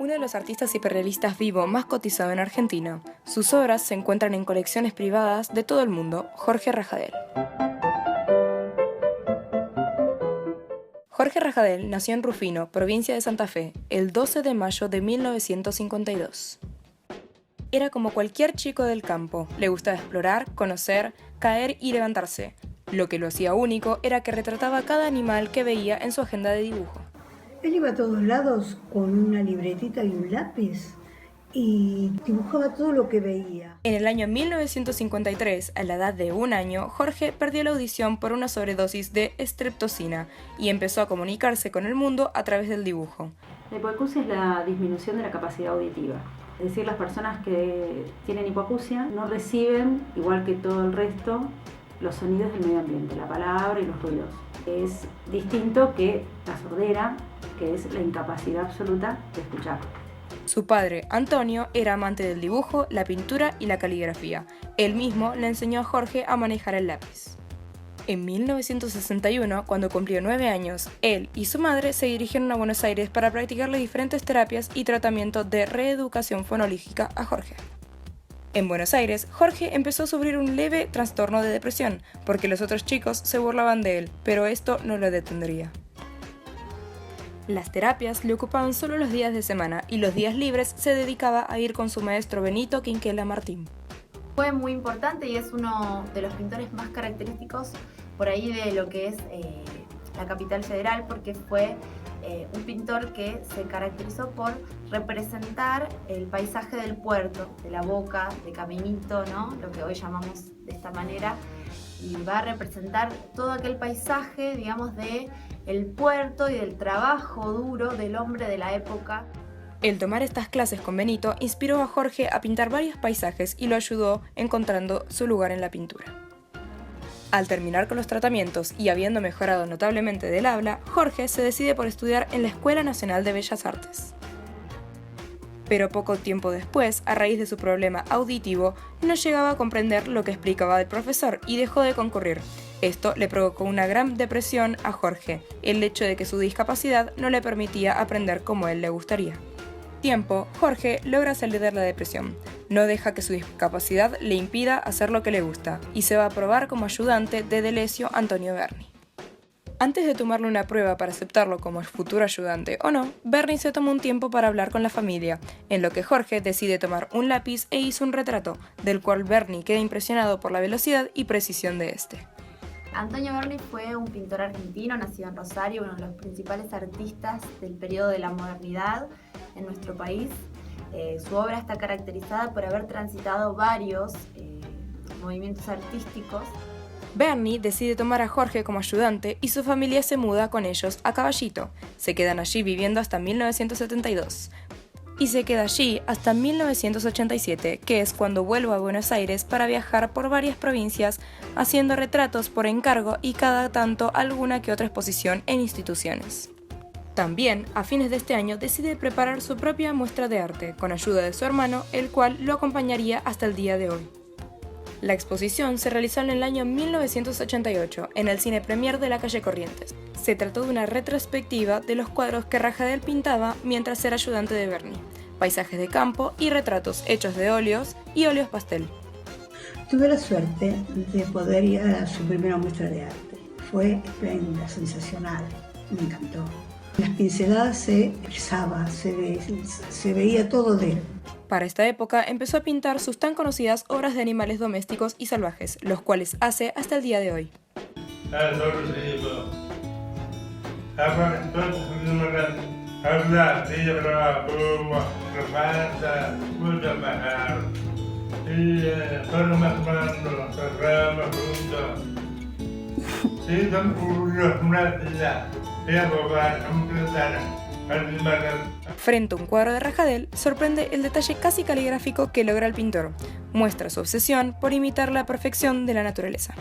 uno de los artistas hiperrealistas vivo más cotizado en Argentina. Sus obras se encuentran en colecciones privadas de todo el mundo. Jorge Rajadel. Jorge Rajadel nació en Rufino, provincia de Santa Fe, el 12 de mayo de 1952. Era como cualquier chico del campo, le gustaba explorar, conocer, caer y levantarse. Lo que lo hacía único era que retrataba cada animal que veía en su agenda de dibujo. Él iba a todos lados con una libretita y un lápiz y dibujaba todo lo que veía. En el año 1953, a la edad de 1 año, Jorge perdió la audición por una sobredosis de streptocina y empezó a comunicarse con el mundo a través del dibujo. La hipoacusia es la disminución de la capacidad auditiva. Es decir, las personas que tienen hipoacusia no reciben, igual que todo el resto, los sonidos del medio ambiente, la palabra y los ruidos. Es distinto que la sordera, que es la incapacidad absoluta de escuchar. Su padre, Antonio, era amante del dibujo, la pintura y la caligrafía. Él mismo le enseñó a Jorge a manejar el lápiz. En 1961, cuando cumplió 9 años, él y su madre se dirigieron a Buenos Aires para practicarle diferentes terapias y tratamientos de reeducación fonológica a Jorge. En Buenos Aires, Jorge empezó a sufrir un leve trastorno de depresión, porque los otros chicos se burlaban de él, pero esto no lo detendría. Las terapias le ocupaban solo los días de semana y los días libres se dedicaba a ir con su maestro Benito Quinquela Martín. Fue muy importante y es uno de los pintores más característicos por ahí de lo que es la capital federal, porque fue un pintor que se caracterizó por representar el paisaje del puerto, de la boca, de Caminito, ¿no? Lo que hoy llamamos de esta manera, y va a representar todo aquel paisaje, digamos, de el puerto y del trabajo duro del hombre de la época. El tomar estas clases con Benito inspiró a Jorge a pintar varios paisajes y lo ayudó encontrando su lugar en la pintura. Al terminar con los tratamientos y habiendo mejorado notablemente del habla, Jorge se decide por estudiar en la Escuela Nacional de Bellas Artes. Pero poco tiempo después, a raíz de su problema auditivo, no llegaba a comprender lo que explicaba el profesor y dejó de concurrir. Esto le provocó una gran depresión a Jorge, el hecho de que su discapacidad no le permitía aprender como él le gustaría. Tiempo, Jorge logra salir de la depresión. No deja que su discapacidad le impida hacer lo que le gusta y se va a probar como ayudante de Delesio Antonio Berni. Antes de tomarle una prueba para aceptarlo como futuro ayudante o no, Berni se tomó un tiempo para hablar con la familia, en lo que Jorge decide tomar un lápiz e hizo un retrato, del cual Berni queda impresionado por la velocidad y precisión de este. Antonio Berni fue un pintor argentino, nacido en Rosario, uno de los principales artistas del periodo de la modernidad en nuestro país. Su obra está caracterizada por haber transitado varios movimientos artísticos. Berni decide tomar a Jorge como ayudante y su familia se muda con ellos a Caballito. Se quedan allí viviendo hasta 1972. Y se queda allí hasta 1987, que es cuando vuelve a Buenos Aires para viajar por varias provincias haciendo retratos por encargo y cada tanto alguna que otra exposición en instituciones. También, a fines de este año, decide preparar su propia muestra de arte, con ayuda de su hermano, el cual lo acompañaría hasta el día de hoy. La exposición se realizó en el año 1988, en el Cine Premier de la calle Corrientes. Se trató de una retrospectiva de los cuadros que Rajadel pintaba mientras era ayudante de Berni, paisajes de campo y retratos hechos de óleos y óleos pastel. Tuve la suerte de poder ir a su primera muestra de arte. Fue espléndida, sensacional, me encantó. Las pinceladas se expresaba, se veía todo de él. Para esta época empezó a pintar sus tan conocidas obras de animales domésticos y salvajes, los cuales hace hasta el día de hoy. Frente a un cuadro de Rajadel, sorprende el detalle casi caligráfico que logra el pintor. Muestra su obsesión por imitar la perfección de la naturaleza.